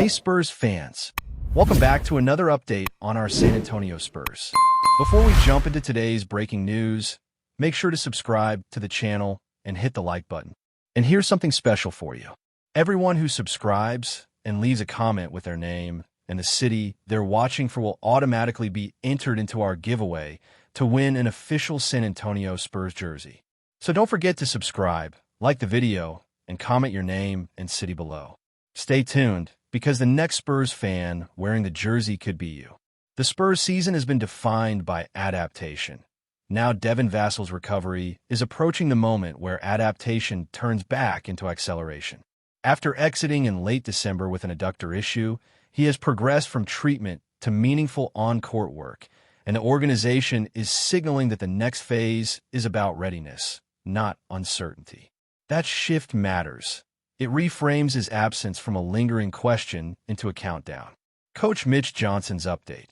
Hey Spurs fans, welcome back to another update on our San Antonio Spurs. Before we jump into today's breaking news, make sure to subscribe to the channel and hit the like button. And here's something special for you. Everyone who subscribes and leaves a comment with their name and the city they're watching for will automatically be entered into our giveaway to win an official San Antonio Spurs jersey. So don't forget to subscribe, like the video, and comment your name and city below. Stay tuned, because the next Spurs fan wearing the jersey could be you. The Spurs season has been defined by adaptation. Now Devin Vassal's recovery is approaching the moment where adaptation turns back into acceleration. After exiting in late December with an adductor issue, he has progressed from treatment to meaningful on-court work, and the organization is signaling that the next phase is about readiness, not uncertainty. That shift matters. It reframes his absence from a lingering question into a countdown. Coach Mitch Johnson's update,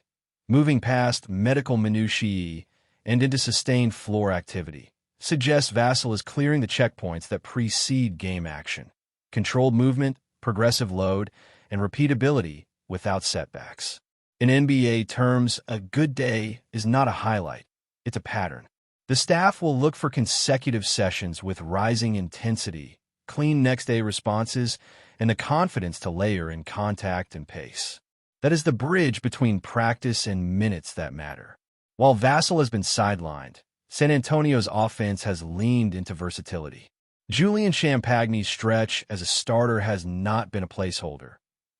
moving past medical minutiae and into sustained floor activity, suggests Vassal is clearing the checkpoints that precede game action. Controlled movement, progressive load, and repeatability without setbacks. In NBA terms, a good day is not a highlight, it's a pattern. The staff will look for consecutive sessions with rising intensity, clean next-day responses, and the confidence to layer in contact and pace. That is the bridge between practice and minutes that matter. While Vassal has been sidelined, San Antonio's offense has leaned into versatility. Julian Champagne's stretch as a starter has not been a placeholder.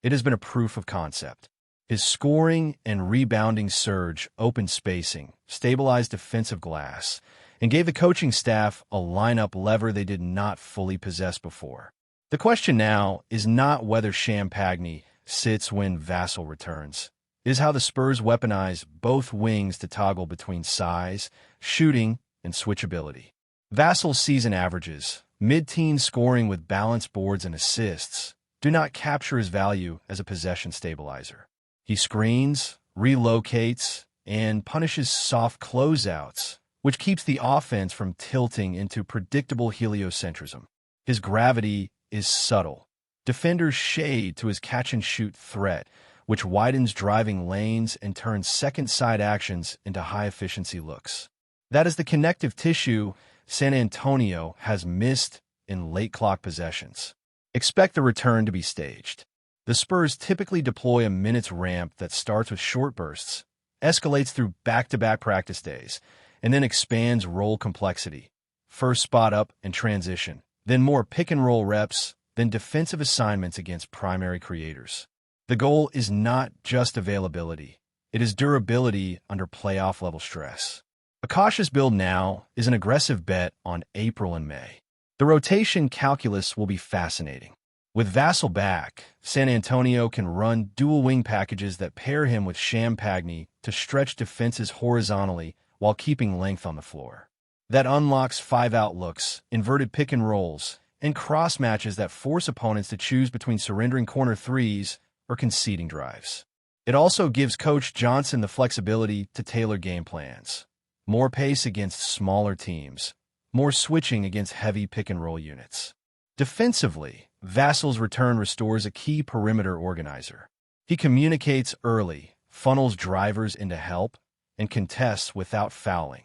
It has been a proof of concept. His scoring and rebounding surge opened spacing, stabilized defensive glass, and gave the coaching staff a lineup lever they did not fully possess before. The question now is not whether Champagne sits when Vassal returns. It is how the Spurs weaponize both wings to toggle between size, shooting, and switchability. Vassal's season averages, mid-teen scoring with balanced boards and assists, do not capture his value as a possession stabilizer. He screens, relocates, and punishes soft closeouts, which keeps the offense from tilting into predictable heliocentrism. His gravity is subtle. Defenders shade to his catch-and-shoot threat, which widens driving lanes and turns second-side actions into high-efficiency looks. That is the connective tissue San Antonio has missed in late-clock possessions. Expect the return to be staged. The Spurs typically deploy a minutes ramp that starts with short bursts, escalates through back-to-back practice days, and then expands role complexity. First spot up and transition, then more pick-and-roll reps, then defensive assignments against primary creators. The goal is not just availability. It is durability under playoff-level stress. A cautious build now is an aggressive bet on April and May. The rotation calculus will be fascinating. With Vassal back, San Antonio can run dual wing packages that pair him with Champagne to stretch defenses horizontally while keeping length on the floor. That unlocks five-out looks, inverted pick and rolls, and cross matches that force opponents to choose between surrendering corner threes or conceding drives. It also gives Coach Johnson the flexibility to tailor game plans. More pace against smaller teams, more switching against heavy pick-and-roll units. Defensively, Vassal's return restores a key perimeter organizer. He communicates early, funnels drivers into help, and contests without fouling.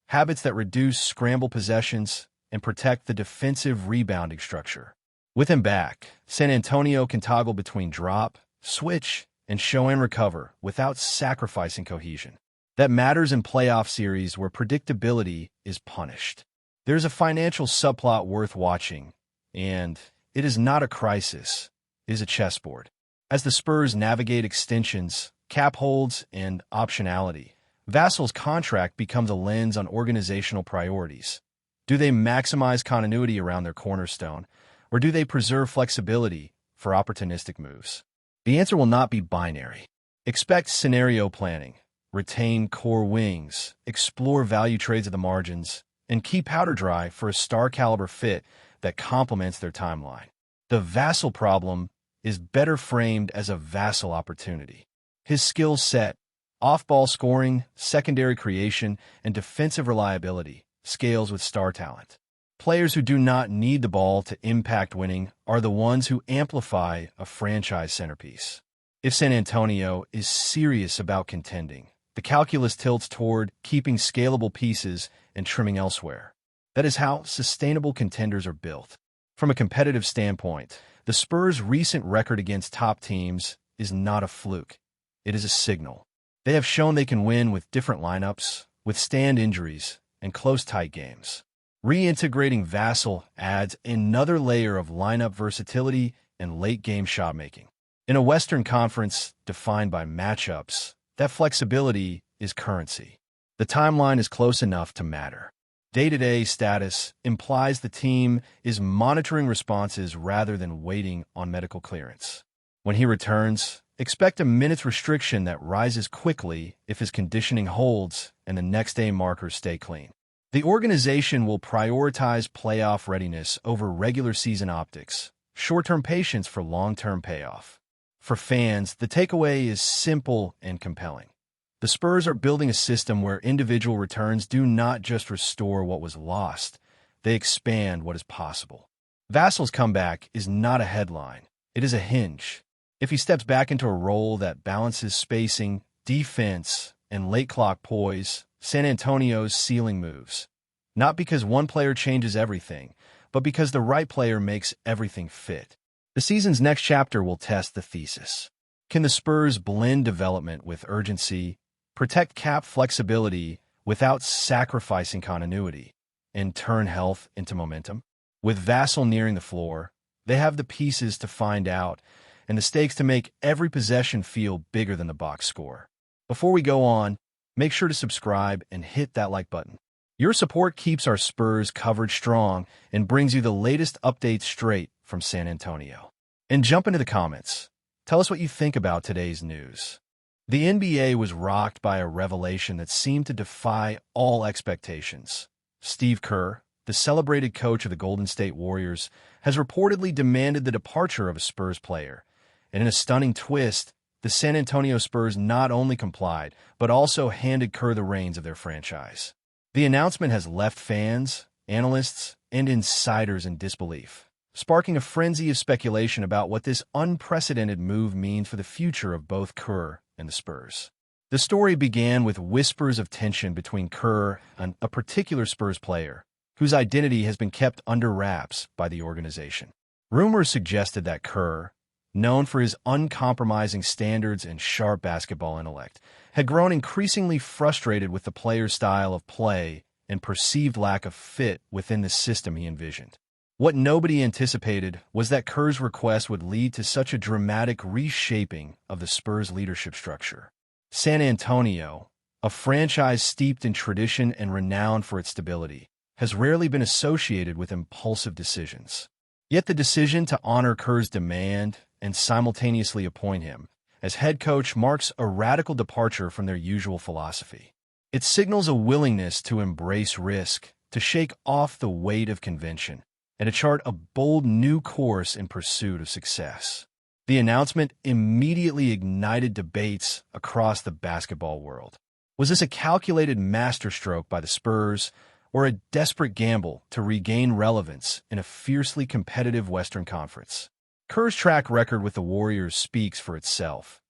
Habits that reduce scramble possessions and protect the defensive rebounding structure. With him back, San Antonio can toggle between drop, switch, and show and recover without sacrificing cohesion. That matters in playoff series where predictability is punished. There's a financial subplot worth watching, and it is not a crisis, it is a chessboard. As the Spurs navigate extensions, cap holds, and optionality, Vassal's contract becomes a lens on organizational priorities. Do they maximize continuity around their cornerstone, or do they preserve flexibility for opportunistic moves? The answer will not be binary. Expect scenario planning, retain core wings, explore value trades at the margins, and keep powder dry for a star-caliber fit that complements their timeline. The Vassal problem is better framed as a Vassal opportunity. His skill set, off-ball scoring, secondary creation, and defensive reliability, scales with star talent. Players who do not need the ball to impact winning are the ones who amplify a franchise centerpiece. If San Antonio is serious about contending, the calculus tilts toward keeping scalable pieces and trimming elsewhere. That is how sustainable contenders are built. From a competitive standpoint, the Spurs' recent record against top teams is not a fluke. It is a signal. They have shown they can win with different lineups, withstand injuries, and close tight games. Reintegrating Vassell adds another layer of lineup versatility and late-game shot-making. In a Western Conference defined by matchups, that flexibility is currency. The timeline is close enough to matter. Day-to-day status implies the team is monitoring responses rather than waiting on medical clearance. When he returns, expect a minutes restriction that rises quickly if his conditioning holds and the next-day markers stay clean. The organization will prioritize playoff readiness over regular season optics, short-term patience for long-term payoff. For fans, the takeaway is simple and compelling. The Spurs are building a system where individual returns do not just restore what was lost, they expand what is possible. Vassell's comeback is not a headline, it is a hinge. If he steps back into a role that balances spacing, defense, and late-clock poise, San Antonio's ceiling moves. Not because one player changes everything, but because the right player makes everything fit. The season's next chapter will test the thesis. Can the Spurs blend development with urgency, protect cap flexibility without sacrificing continuity, and turn health into momentum? With Vassell nearing the floor, they have the pieces to find out and the stakes to make every possession feel bigger than the box score. Before we go on, make sure to subscribe and hit that like button. Your support keeps our Spurs coverage strong and brings you the latest updates straight from San Antonio. And jump into the comments. Tell us what you think about today's news. The NBA was rocked by a revelation that seemed to defy all expectations. Steve Kerr, the celebrated coach of the Golden State Warriors, has reportedly demanded the departure of a Spurs player. And in a stunning twist, the San Antonio Spurs not only complied, but also handed Kerr the reins of their franchise. The announcement has left fans, analysts, and insiders in disbelief, sparking a frenzy of speculation about what this unprecedented move means for the future of both Kerr and the Spurs. The story began with whispers of tension between Kerr and a particular Spurs player, whose identity has been kept under wraps by the organization. Rumors suggested that Kerr, known for his uncompromising standards and sharp basketball intellect, had grown increasingly frustrated with the player's style of play and perceived lack of fit within the system he envisioned. What nobody anticipated was that Kerr's request would lead to such a dramatic reshaping of the Spurs' leadership structure. San Antonio, a franchise steeped in tradition and renowned for its stability, has rarely been associated with impulsive decisions. Yet the decision to honor Kerr's demand and simultaneously appoint him as head coach marks a radical departure from their usual philosophy. It signals a willingness to embrace risk, to shake off the weight of convention, and to chart a bold new course in pursuit of success. The announcement immediately ignited debates across the basketball world. Was this a calculated masterstroke by the Spurs, or a desperate gamble to regain relevance in a fiercely competitive Western Conference? Kerr's track record with the Warriors speaks for itself.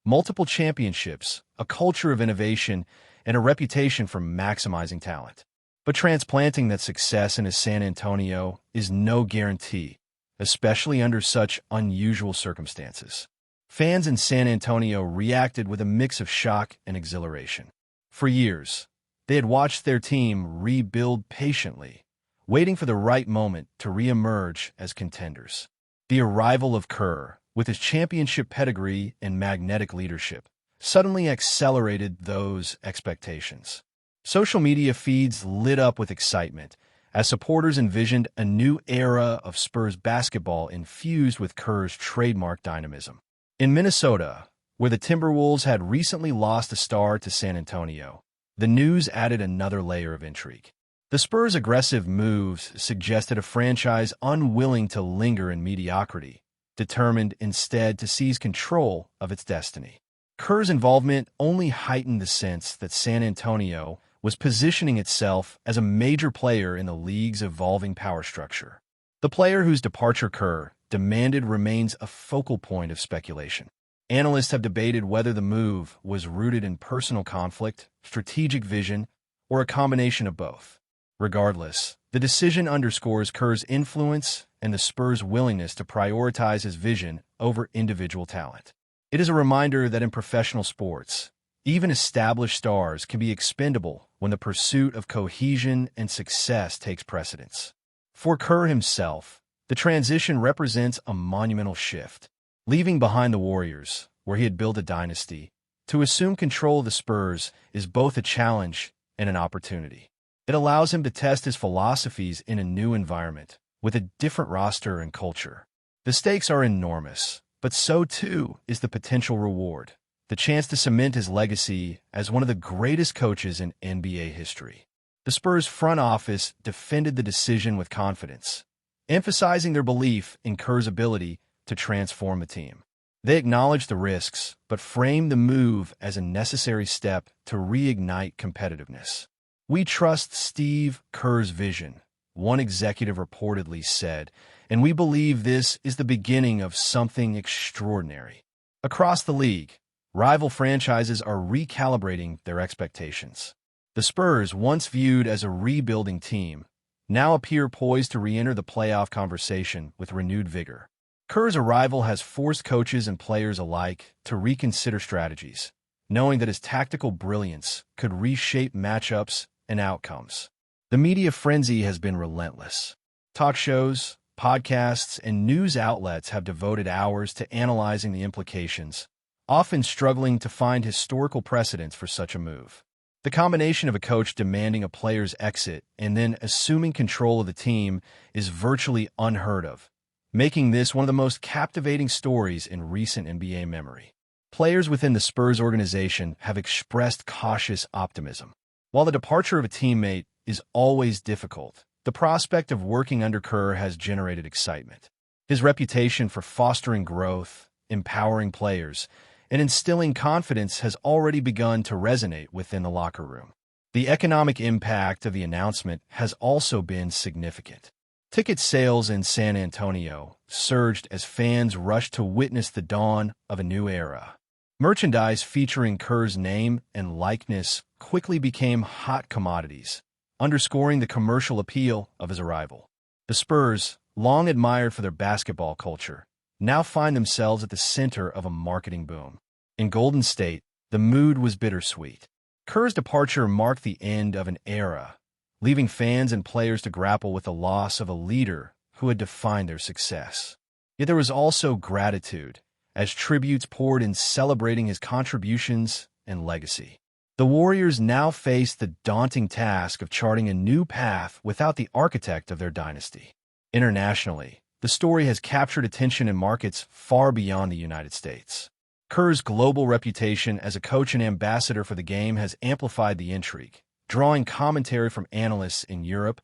Multiple championships, a culture of innovation, and a reputation for maximizing talent. But transplanting that success into San Antonio is no guarantee, especially under such unusual circumstances. Fans in San Antonio reacted with a mix of shock and exhilaration. For years, they had watched their team rebuild patiently, waiting for the right moment to re-emerge as contenders. The arrival of Kerr, with his championship pedigree and magnetic leadership, suddenly accelerated those expectations. Social media feeds lit up with excitement as supporters envisioned a new era of Spurs basketball infused with Kerr's trademark dynamism. In Minnesota, where the Timberwolves had recently lost a star to San Antonio, the news added another layer of intrigue. The Spurs' aggressive moves suggested a franchise unwilling to linger in mediocrity, determined instead to seize control of its destiny. Kerr's involvement only heightened the sense that San Antonio was positioning itself as a major player in the league's evolving power structure. The player whose departure KERR demanded remains a focal point of speculation. Analysts have debated whether the move was rooted in personal conflict, strategic vision, or a combination of both. Regardless, the decision underscores KERR's influence and the Spurs' willingness to prioritize his vision over individual talent. It is a reminder that in professional sports, even established stars can be expendable when the pursuit of cohesion and success takes precedence. For KERR himself, the transition represents a monumental shift. Leaving behind the Warriors, where he had built a dynasty, to assume control of the Spurs is both a challenge and an opportunity. It allows him to test his philosophies in a new environment, with a different roster and culture. The stakes are enormous, but so too is the potential reward, the chance to cement his legacy as one of the greatest coaches in NBA history. The Spurs front office defended the decision with confidence, emphasizing their belief in KERR's ability to transform the team. They acknowledged the risks, but framed the move as a necessary step to reignite competitiveness. "We trust Steve Kerr's vision," one executive reportedly said, "and we believe this is the beginning of something extraordinary." Across the league, rival franchises are recalibrating their expectations. The Spurs, once viewed as a rebuilding team, now appear poised to re-enter the playoff conversation with renewed vigor. KERR's arrival has forced coaches and players alike to reconsider strategies, knowing that his tactical brilliance could reshape matchups and outcomes. The media frenzy has been relentless. Talk shows, podcasts, and news outlets have devoted hours to analyzing the implications, often struggling to find historical precedents for such a move. The combination of a coach demanding a player's exit and then assuming control of the team is virtually unheard of, making this one of the most captivating stories in recent NBA memory. Players within the Spurs organization have expressed cautious optimism. While the departure of a teammate is always difficult, the prospect of working under KERR has generated excitement. His reputation for fostering growth, empowering players, and instilling confidence has already begun to resonate within the locker room. The economic impact of the announcement has also been significant. Ticket sales in San Antonio surged as fans rushed to witness the dawn of a new era. Merchandise featuring KERR's name and likeness quickly became hot commodities, underscoring the commercial appeal of his arrival. The Spurs, long admired for their basketball culture, now find themselves at the center of a marketing boom. In Golden State, the mood was bittersweet. KERR's departure marked the end of an era, leaving fans and players to grapple with the loss of a leader who had defined their success. Yet there was also gratitude, as tributes poured in celebrating his contributions and legacy. The Warriors now faced the daunting task of charting a new path without the architect of their dynasty. Internationally, the story has captured attention in markets far beyond the United States. KERR's global reputation as a coach and ambassador for the game has amplified the intrigue, drawing commentary from analysts in Europe,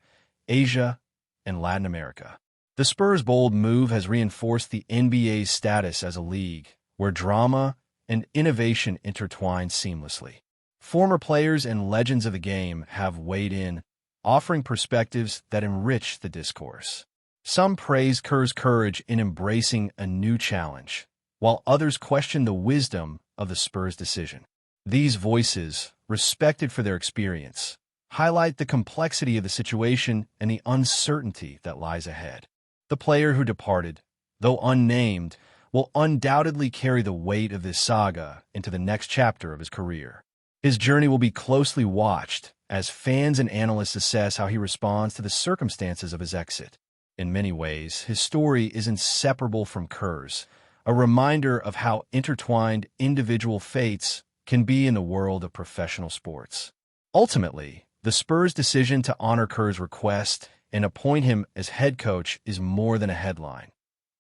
Asia, and Latin America. The Spurs' bold move has reinforced the NBA's status as a league where drama and innovation intertwine seamlessly. Former players and legends of the game have weighed in, offering perspectives that enrich the discourse. Some praise KERR's courage in embracing a new challenge, while others question the wisdom of the Spurs' decision. These voices, respected for their experience, highlight the complexity of the situation and the uncertainty that lies ahead. The player who departed, though unnamed, will undoubtedly carry the weight of this saga into the next chapter of his career. His journey will be closely watched as fans and analysts assess how he responds to the circumstances of his exit. In many ways, his story is inseparable from KERR's, a reminder of how intertwined individual fates can be in the world of professional sports. Ultimately, the Spurs' decision to honor KERR's request and appoint him as head coach is more than a headline.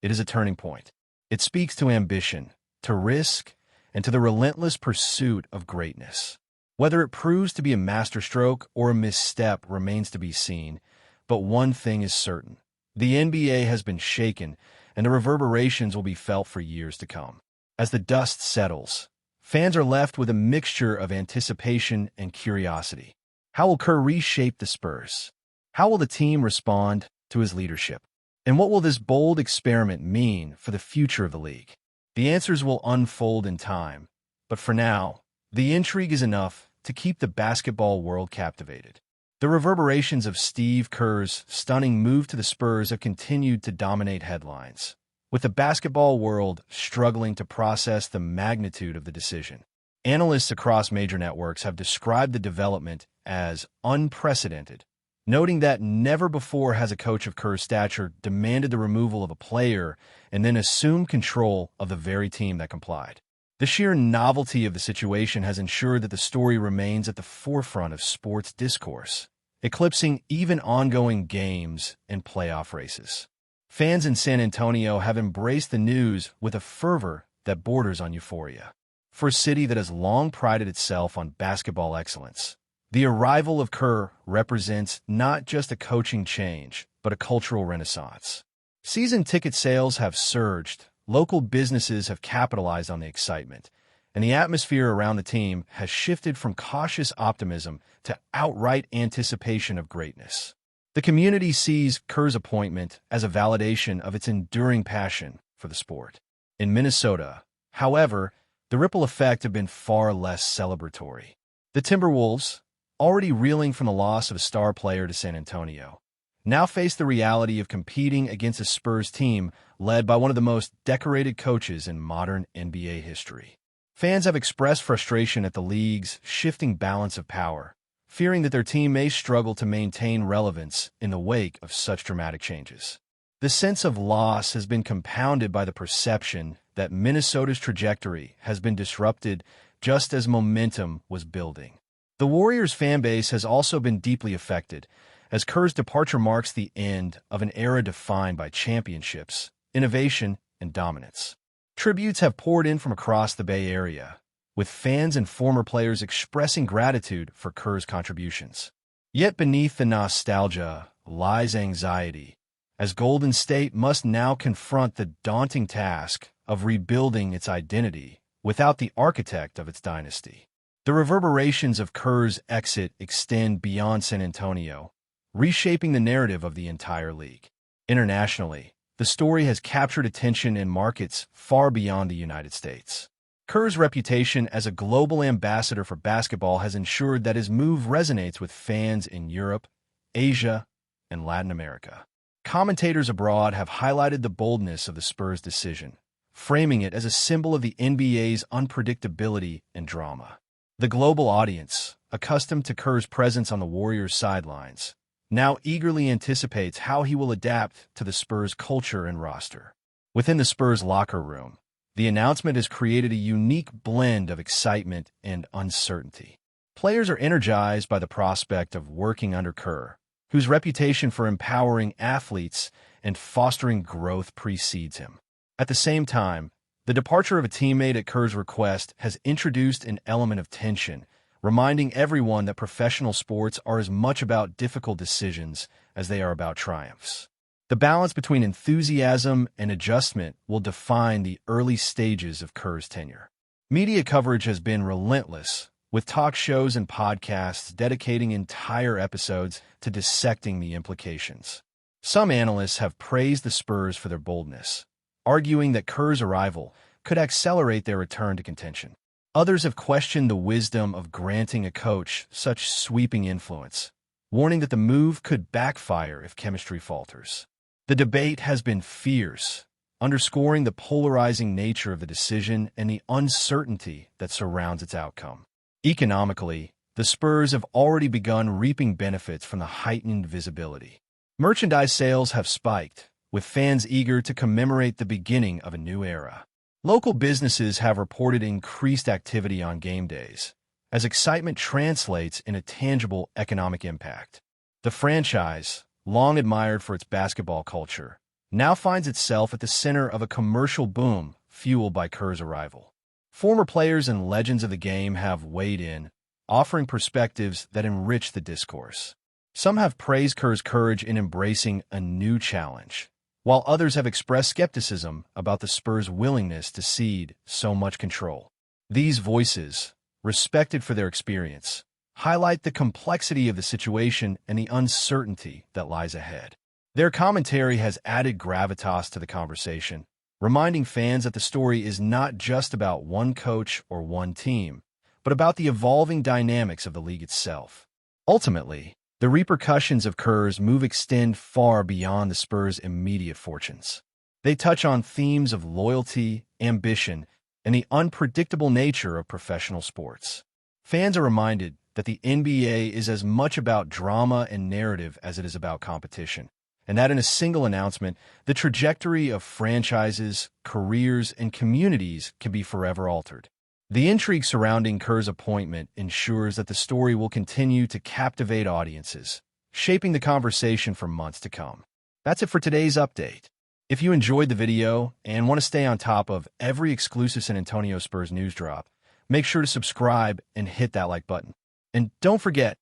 It is a turning point. It speaks to ambition, to risk, and to the relentless pursuit of greatness. Whether it proves to be a masterstroke or a misstep remains to be seen, but one thing is certain. The NBA has been shaken, and the reverberations will be felt for years to come. As the dust settles, fans are left with a mixture of anticipation and curiosity. How will Kerr reshape the Spurs? How will the team respond to his leadership? And what will this bold experiment mean for the future of the league? The answers will unfold in time, but for now, the intrigue is enough to keep the basketball world captivated. The reverberations of Steve Kerr's stunning move to the Spurs have continued to dominate headlines, with the basketball world struggling to process the magnitude of the decision. Analysts across major networks have described the development as unprecedented, noting that never before has a coach of Kerr's stature demanded the removal of a player and then assumed control of the very team that complied. The sheer novelty of the situation has ensured that the story remains at the forefront of sports discourse, eclipsing even ongoing games and playoff races. Fans in San Antonio have embraced the news with a fervor that borders on euphoria. For a city that has long prided itself on basketball excellence, the arrival of Kerr represents not just a coaching change, but a cultural renaissance. Season ticket sales have surged, local businesses have capitalized on the excitement, and the atmosphere around the team has shifted from cautious optimism to outright anticipation of greatness. The community sees Kerr's appointment as a validation of its enduring passion for the sport. In Minnesota, however, the ripple effect have been far less celebratory. The Timberwolves, already reeling from the loss of a star player to San Antonio, now face the reality of competing against a Spurs team led by one of the most decorated coaches in modern NBA history. Fans have expressed frustration at the league's shifting balance of power, fearing that their team may struggle to maintain relevance in the wake of such dramatic changes. The sense of loss has been compounded by the perception that Minnesota's trajectory has been disrupted just as momentum was building. The Warriors' fan base has also been deeply affected, as Kerr's departure marks the end of an era defined by championships, innovation, and dominance. Tributes have poured in from across the Bay Area, with fans and former players expressing gratitude for Kerr's contributions. Yet beneath the nostalgia lies anxiety, as Golden State must now confront the daunting task of rebuilding its identity without the architect of its dynasty. The reverberations of Kerr's exit extend beyond San Antonio, reshaping the narrative of the entire league. Internationally, the story has captured attention in markets far beyond the United States. Kerr's reputation as a global ambassador for basketball has ensured that his move resonates with fans in Europe, Asia, and Latin America. Commentators abroad have highlighted the boldness of the Spurs' decision, framing it as a symbol of the NBA's unpredictability and drama. The global audience, accustomed to Kerr's presence on the Warriors' sidelines, now eagerly anticipates how he will adapt to the Spurs' culture and roster. Within the Spurs' locker room, the announcement has created a unique blend of excitement and uncertainty. Players are energized by the prospect of working under Kerr, whose reputation for empowering athletes and fostering growth precedes him. At the same time, the departure of a teammate at Kerr's request has introduced an element of tension, reminding everyone that professional sports are as much about difficult decisions as they are about triumphs. The balance between enthusiasm and adjustment will define the early stages of Kerr's tenure. Media coverage has been relentless, with talk shows and podcasts dedicating entire episodes to dissecting the implications. Some analysts have praised the Spurs for their boldness, arguing that Kerr's arrival could accelerate their return to contention. Others have questioned the wisdom of granting a coach such sweeping influence, warning that the move could backfire if chemistry falters. The debate has been fierce, underscoring the polarizing nature of the decision and the uncertainty that surrounds its outcome. Economically, the Spurs have already begun reaping benefits from the heightened visibility. Merchandise sales have spiked, with fans eager to commemorate the beginning of a new era. Local businesses have reported increased activity on game days, as excitement translates into tangible economic impact. The franchise, long admired for its basketball culture, now finds itself at the center of a commercial boom fueled by Kerr's arrival. Former players and legends of the game have weighed in, offering perspectives that enrich the discourse. Some have praised Kerr's courage in embracing a new challenge, while others have expressed skepticism about the Spurs' willingness to cede so much control. These voices, respected for their experience, highlight the complexity of the situation and the uncertainty that lies ahead. Their commentary has added gravitas to the conversation, reminding fans that the story is not just about one coach or one team, but about the evolving dynamics of the league itself. Ultimately, the repercussions of KERR's move extend far beyond the Spurs' immediate fortunes. They touch on themes of loyalty, ambition, and the unpredictable nature of professional sports. Fans are reminded that the NBA is as much about drama and narrative as it is about competition, and that in a single announcement, the trajectory of franchises, careers, and communities can be forever altered. The intrigue surrounding KERR's appointment ensures that the story will continue to captivate audiences, shaping the conversation for months to come. That's it for today's update. If you enjoyed the video and want to stay on top of every exclusive San Antonio Spurs news drop, make sure to subscribe and hit that like button. And don't forget,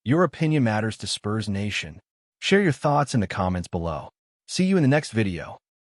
your opinion matters to Spurs Nation. Share your thoughts in the comments below. See you in the next video.